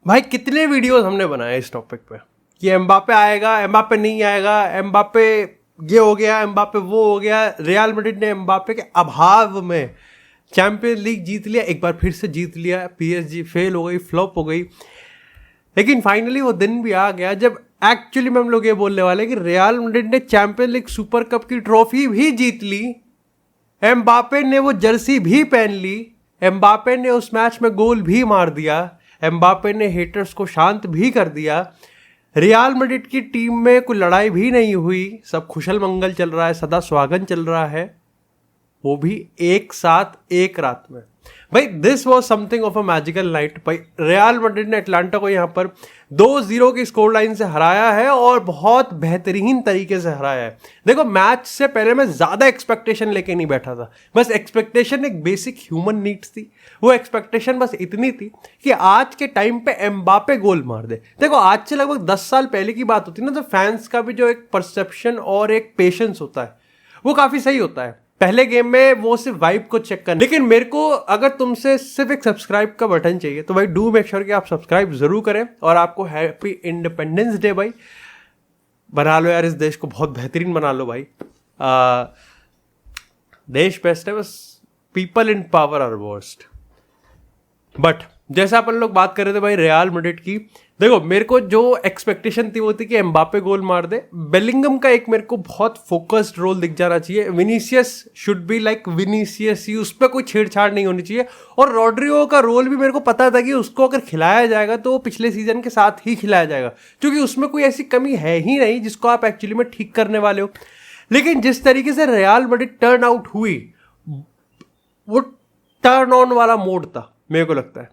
भाई कितने वीडियोस हमने बनाए इस टॉपिक पे कि एम्बापे आएगा, एम्बापे नहीं आएगा, एम्बापे ये हो गया, एम्बापे वो हो गया। रियल मैड्रिड ने एम्बापे के अभाव में चैंपियंस लीग जीत लिया, एक बार फिर से जीत लिया। पीएसजी फेल हो गई, फ्लॉप हो गई। लेकिन फाइनली वो दिन भी आ गया जब एक्चुअली में हम लोग ये बोलने वाले कि रियल मैड्रिड ने चैंपियंस लीग सुपर कप की ट्रॉफी भी जीत ली, एम्बापे ने वो जर्सी भी पहन ली, एम्बापे ने उस मैच में गोल भी मार दिया, एम्बापे ने हेटर्स को शांत भी कर दिया। रियल मैड्रिड की टीम में कोई लड़ाई भी नहीं हुई, सब खुशल मंगल चल रहा है, सदा स्वागत चल रहा है, वो भी एक साथ एक रात में। भाई this was something of a magical night. भाई रियल मैड्रिड ने अटलांटा को यहाँ पर 2-0 की स्कोर लाइन से हराया है और बहुत बेहतरीन तरीके से हराया है। देखो मैच से पहले मैं ज़्यादा एक्सपेक्टेशन लेके नहीं बैठा था, बस एक्सपेक्टेशन एक बेसिक ह्यूमन नीड्स थी। वो एक्सपेक्टेशन बस इतनी थी कि आज के टाइम पे एम्बापे गोल मार दे। देखो आज से लगभग 10 साल पहले की बात होती है ना, तो फैंस का भी जो एक परसेप्शन और एक पेशेंस होता है वो काफ़ी सही होता है। पहले गेम में वो सिर्फ वाइब को चेक करना, लेकिन मेरे को अगर तुमसे सिर्फ एक सब्सक्राइब का बटन चाहिए तो भाई डू मेक श्योर कि आप सब्सक्राइब जरूर करें। और आपको हैप्पी इंडिपेंडेंस डे भाई, बना लो यार इस देश को, बहुत बेहतरीन बना लो भाई। देश बेस्ट है, बस people in power are worst. But जैसे अपन लोग बात कर रहे थे भाई रियल मैड्रिड की, देखो मेरे को जो एक्सपेक्टेशन थी वो थी कि एम्बापे गोल मार दे। बेलिंगम का एक मेरे को बहुत फोकस्ड रोल दिख जाना चाहिए। Vinicius should be like Vinicius ही, उस पर कोई छेड़छाड़ नहीं होनी चाहिए। और रॉड्रिगो का रोल भी मेरे को पता था कि उसको अगर खिलाया जाएगा तो वो पिछले सीजन के साथ ही खिलाया जाएगा, क्योंकि उसमें कोई ऐसी कमी है ही नहीं जिसको आप एक्चुअली में ठीक करने वाले हो। लेकिन जिस तरीके से रियल मैड्रिड टर्न आउट हुई, वो टर्न ऑन वाला मोड था मेरे को लगता है।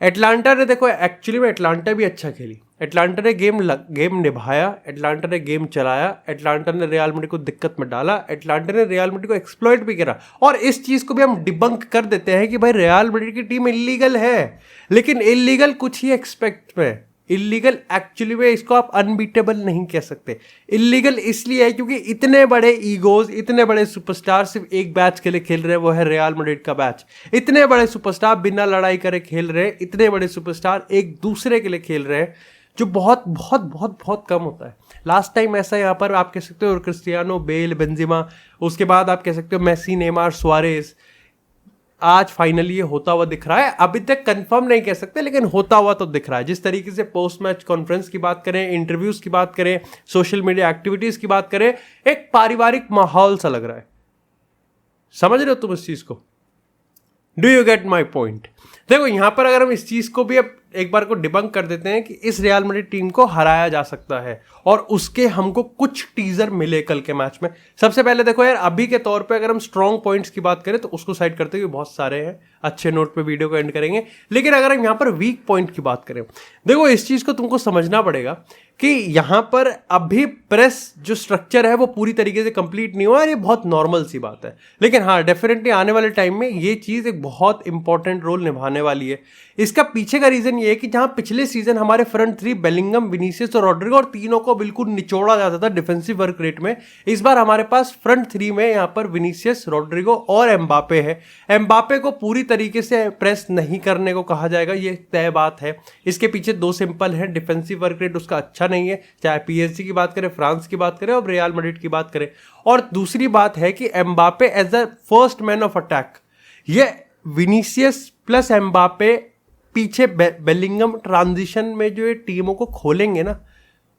एटलांटा ने, देखो एक्चुअली में एटलांटा भी अच्छा खेली, एटलांटा ने गेम निभाया, एटलांटा ने गेम चलाया, एटलांटा ने रियल मैड्रिड को दिक्कत में डाला, एटलांटा ने रियल मैड्रिड को एक्सप्लॉइट भी करा। और इस चीज़ को भी हम डिबंक कर देते हैं कि भाई रियल मैड्रिड की टीम इलीगल है, लेकिन इलीगल कुछ ही एक्सपेक्ट में, इलीगल एक्चुअली में इसको आप अनबीटेबल नहीं कह सकते। इलीगल इसलिए है क्योंकि इतने बड़े ईगोज, इतने बड़े सुपरस्टार सिर्फ एक बैच के लिए खेल रहे हैं, वो है रियल मैड्रिड का बैच। इतने बड़े सुपरस्टार बिना लड़ाई करे खेल रहे हैं, इतने बड़े सुपरस्टार एक दूसरे के लिए खेल रहे हैं, जो बहुत बहुत बहुत बहुत कम होता है। लास्ट टाइम ऐसा यहाँ पर आप कह सकते हो क्रिस्टियानो, बेल, बेंजिमा, उसके बाद आप कह सकते हो मेसी, नेमार, सुआरेज। आज फाइनली ये होता हुआ दिख रहा है, अभी तक कंफर्म नहीं कह सकते लेकिन होता हुआ तो दिख रहा है। जिस तरीके से पोस्ट मैच कॉन्फ्रेंस की बात करें, इंटरव्यूज की बात करें, सोशल मीडिया एक्टिविटीज की बात करें, एक पारिवारिक माहौल सा लग रहा है। समझ रहे हो तुम इस चीज को? Do you get my point? देखो यहां पर अगर हम इस चीज को भी अब एक बार को डिबंक कर देते हैं कि इस रियल मैड्रिड टीम को हराया जा सकता है, और उसके हमको कुछ टीजर मिले कल के मैच में। सबसे पहले देखो यार, अभी के तौर पे अगर हम स्ट्रॉन्ग पॉइंट्स की बात करें तो उसको साइड करते हुए बहुत सारे हैं, अच्छे नोट पे वीडियो को एंड करेंगे। लेकिन अगर हम यहाँ पर वीक पॉइंट की बात करें, देखो इस चीज को तुमको समझना पड़ेगा कि यहाँ पर अभी प्रेस जो स्ट्रक्चर है वो पूरी तरीके से कंप्लीट नहीं हुआ, और ये बहुत नॉर्मल सी बात है। लेकिन हाँ, डेफिनेटली आने वाले टाइम में ये चीज़ एक बहुत इंपॉर्टेंट रोल निभाने वाली है। इसका पीछे का रीजन ये है कि जहाँ पिछले सीजन हमारे फ्रंट थ्री बेलिंगम, विनीसियस और रॉड्रिगो, और तीनों को बिल्कुल निचोड़ा जाता था डिफेंसिव वर्क रेट में, इस बार हमारे पास फ्रंट थ्री में यहाँ पर विनीसियस, रॉड्रिगो और एम्बापे है। एम्बापे को पूरी तरीके से प्रेस नहीं करने को कहा जाएगा, ये तय बात है। इसके पीछे दो सिंपल है, डिफेंसिव वर्क रेट उसका अच्छा नहीं है, चाहे पीएसजी की बात करें, फ्रांस की बात करें और रियल मैड्रिड की बात करें। और दूसरी बात है कि Mbappe as a first man of attack, ये विनीसियस प्लस एम्बापे पीछे बेलिंगम ट्रांजिशन में जो ये टीमों को खोलेंगे ना,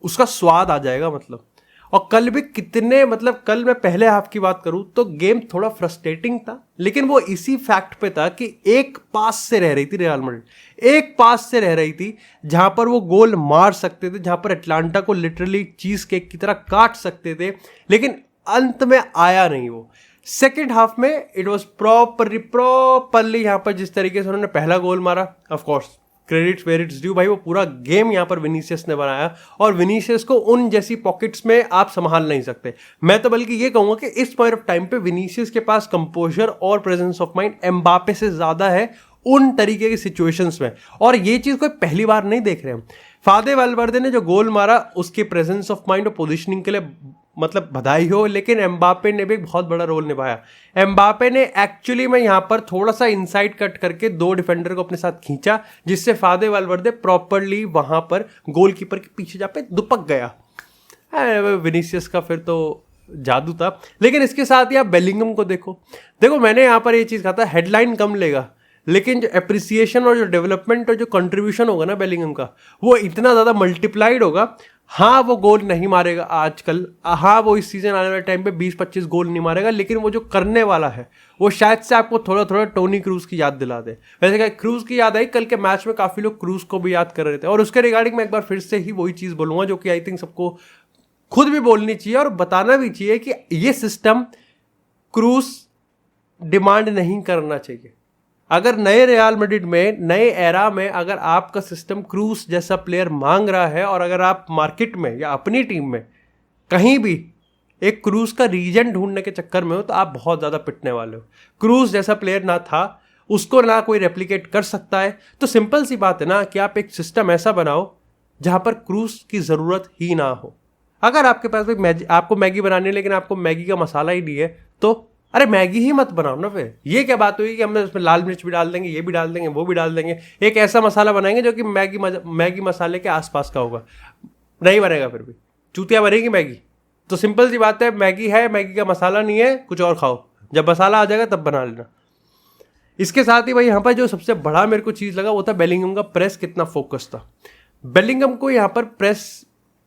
उसका स्वाद आ जाएगा मतलब। और कल भी कितने, मतलब कल मैं पहले हाफ की बात करूं तो गेम थोड़ा फ्रस्ट्रेटिंग था, लेकिन वो इसी फैक्ट पे था कि एक पास से रह रही थी रियल मैड्रिड, एक पास से रह रही थी जहां पर वो गोल मार सकते थे, जहां पर अटलांटा को लिटरली चीज केक की तरह काट सकते थे, लेकिन अंत में आया नहीं वो। सेकेंड हाफ में इट वॉज प्रॉपरली यहाँ पर जिस तरीके से उन्होंने पहला गोल मारा, of course credits where it's due भाई, वो पूरा गेम यहाँ पर विनीसियस ने बनाया, और विनीसियस को उन जैसी पॉकेट्स में आप संभाल नहीं सकते। मैं तो बल्कि ये कहूंगा कि इस पॉइंट ऑफ टाइम पे विनीसियस के पास कंपोजर और प्रेजेंस ऑफ माइंड एम्बापे से ज्यादा है उन तरीके की सिचुएशंस में, और ये चीज कोई पहली बार नहीं देख रहे हैं। फादे वालवर्दे ने जो गोल मारा, उसके प्रेजेंस ऑफ माइंड और पोजिशनिंग के लिए मतलब बधाई हो, लेकिन एम्बापे ने भी एक बहुत बड़ा रोल निभाया। एम्बापे ने एक्चुअली में यहाँ पर थोड़ा सा इनसाइड कट करके 2 डिफेंडर को अपने साथ खींचा, जिससे फादे वालवर्दे प्रॉपरली वहां पर गोलकीपर के पीछे जाके दुपक गया। विनीसियस का फिर तो जादू था। लेकिन इसके साथ ही आप बेलिंगम को देखो मैंने यहाँ पर ये चीज़ कहा था, हेडलाइन कम लेगा लेकिन जो एप्रिसिएशन और जो डेवलपमेंट और जो कंट्रीब्यूशन होगा ना बेलिंगम का, वो इतना ज़्यादा मल्टीप्लाइड होगा। हाँ वो गोल नहीं मारेगा आजकल, हाँ वो इस सीजन आने वाले टाइम पे 20-25 गोल नहीं मारेगा, लेकिन वो जो करने वाला है वो शायद से आपको थोड़ा थोड़ा टोनी क्रूज की याद दिला दे। वैसे क्या क्रूज की याद आई, कल के मैच में काफ़ी लोग क्रूज को भी याद कर रहे थे। और उसके रिगार्डिंग मैं एक बार फिर से ही वही चीज़ बोलूँगा जो कि आई थिंक सबको खुद भी बोलनी चाहिए और बताना भी चाहिए कि ये सिस्टम क्रूज डिमांड नहीं करना चाहिए। अगर नए रियल मैड्रिड में, नए एरा में अगर आपका सिस्टम क्रूज जैसा प्लेयर मांग रहा है, और अगर आप मार्केट में या अपनी टीम में कहीं भी एक क्रूज का रीजन ढूंढने के चक्कर में हो, तो आप बहुत ज़्यादा पिटने वाले हो। क्रूज जैसा प्लेयर ना था, उसको ना कोई रेप्लिकेट कर सकता है। तो सिंपल सी बात है ना कि आप एक सिस्टम ऐसा बनाओ जहां पर क्रूज की ज़रूरत ही ना हो। अगर आपके पास भाई आपको मैगी बनानी है लेकिन आपको मैगी का मसाला ही नहीं है, तो अरे मैगी ही मत बनाओ ना। फिर ये क्या बात हुई कि हम उसमें लाल मिर्च भी डाल देंगे, ये भी डाल देंगे, वो भी डाल देंगे, एक ऐसा मसाला बनाएंगे जो कि मैगी मसाले के आसपास का होगा। नहीं बनेगा, फिर भी चूतिया बनेगी मैगी। तो सिंपल सी बात है, मैगी है, मैगी का मसाला नहीं है, कुछ और खाओ, जब मसाला आ जाएगा तब बना लेना। इसके साथ ही भाई यहाँ पर जो सबसे बड़ा मेरे को चीज़ लगा वो था बेलिंगम का प्रेस कितना फोकस था। बेलिंगम को यहाँ पर प्रेस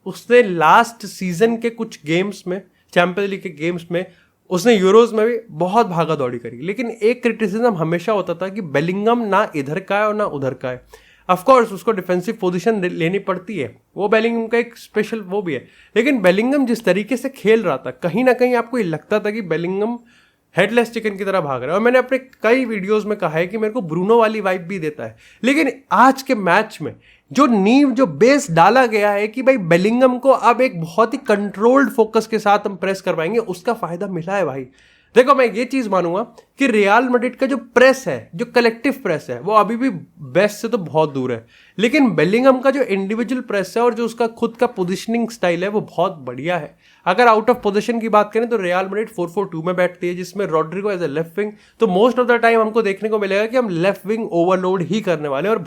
उसने लास्ट सीजन के कुछ गेम्स में, चैंपियंस लीग के गेम्स में, उसने यूरोज में भी बहुत भागा दौड़ी करी। लेकिन एक क्रिटिसिज्म हमेशा होता था कि बेलिंगम ना इधर का है और ना उधर का है। ऑफकोर्स उसको डिफेंसिव पोजीशन लेनी पड़ती है, वो बेलिंगम का एक स्पेशल वो भी है। लेकिन बेलिंगम जिस तरीके से खेल रहा था, कहीं ना कहीं आपको ये लगता था कि बेलिंगम हेडलेस चिकन की तरह भाग रहा है। और मैंने अपने कई वीडियोस में कहा है कि मेरे को ब्रूनो वाली वाइब भी देता है। लेकिन आज के मैच में जो नींव, जो बेस डाला गया है कि भाई बेलिंगम को अब एक बहुत ही कंट्रोल्ड फोकस के साथ हम प्रेस करवाएंगे, उसका फायदा मिला है भाई। देखो मैं ये चीज मानूंगा कि रियल मैड्रिड का जो प्रेस है, जो कलेक्टिव प्रेस है, वो अभी भी बेस्ट से तो बहुत दूर है। लेकिन बेलिंगम का जो इंडिविजुअल प्रेस है और जो उसका खुद का पोजीशनिंग स्टाइल है वो बहुत बढ़िया है। अगर आउट ऑफ पोजीशन की बात करें तो रियल मैड्रिड 4-4-2 में बैठती है, जिसमें Rodrigo as a left wing. तो मोस्ट ऑफ द टाइम हमको देखने को मिलेगा कि हम लेफ्ट विंग ओवरलोड ही करने वाले हैं। और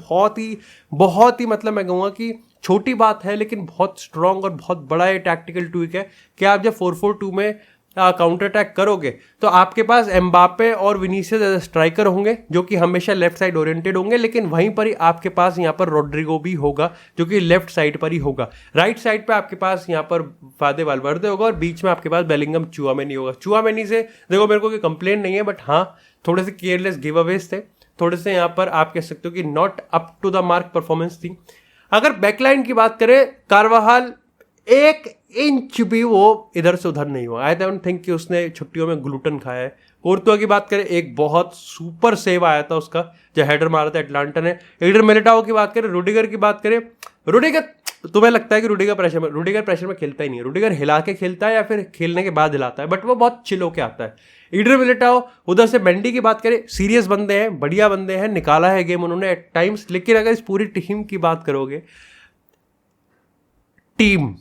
बहुत ही मतलब मैं कहूँगा कि छोटी बात है लेकिन बहुत स्ट्रांग और बहुत बड़ा ये टैक्टिकल ट्विक है कि आप जब 4-4-2 में काउंटर अटैक करोगे तो आपके पास एम्बापे और विनीसियस एज स्ट्राइकर होंगे जो कि हमेशा लेफ्ट साइड ओरिएंटेड होंगे। लेकिन वहीं पर ही आपके पास यहाँ पर रॉड्रिगो भी होगा जो कि लेफ्ट साइड पर ही होगा। राइट साइड पे आपके पास यहाँ पर फादे वालवर्दे होगा और बीच में आपके पास बेलिंगम चुआमेनी होगा। चुआमेनी से देखो मेरे को कोई कंप्लेंट नहीं है, बट हाँ थोड़े से केयरलेस गिव अवेज थे, थोड़े से यहाँ पर आप कह सकते हो कि not up to the mark performance थी। अगर बैकलाइन की बात करें, कारवाहाल 1 इंच भी वो इधर से उधर नहीं हुआ। आई डोंट थिंक कि उसने छुट्टियों में ग्लूटन खाया है। कोर्तुआ की बात करें, एक बहुत सुपर सेव आया था उसका जो हेडर मारा था एटलांटा ने। एडर मिलिटाओ की बात करें, रुडिगर की बात करें, रुडिगर तुम्हें लगता है कि रुडिगर प्रेशर में खेलता ही नहीं है। रुडिगर हिला के खेलता है या फिर खेलने के बाद हिलाता है, बट वो बहुत चिल होके आता है। एडर मिलिटाओ, उधर से मेंडी की बात करें, सीरियस बंदे हैं, बढ़िया बंदे हैं, निकाला है गेम उन्होंने एट टाइम्स। लेकिन अगर इस पूरी टीम की बात करोगे, टीम,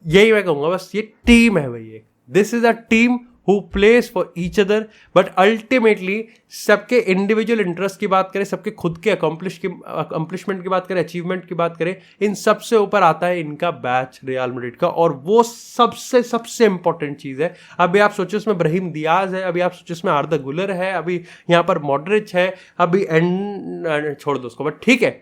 यही मैं कहूंगा बस, ये टीम है भाई। This is a team who plays for each other, but ultimately सबके इंडिविजुअल इंटरेस्ट की बात करें, सबके खुद के अकम्पलिशमेंट की बात करें, अचीवमेंट की बात करें, इन सबसे ऊपर आता है इनका बैच रियल मैड्रिड का। और वो सबसे इंपॉर्टेंट चीज है। अभी आप सोचो इसमें ब्राहिम दियाज है, अभी आप सोचो इसमें आर्दा गुलर है, अभी यहाँ पर मॉडरिच है, अभी छोड़ दो उसको, बट ठीक है,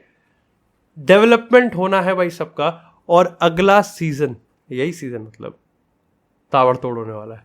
डेवलपमेंट होना है भाई सबका। और अगला सीजन, यही सीजन मतलब ताबड़तोड़ होने वाला है।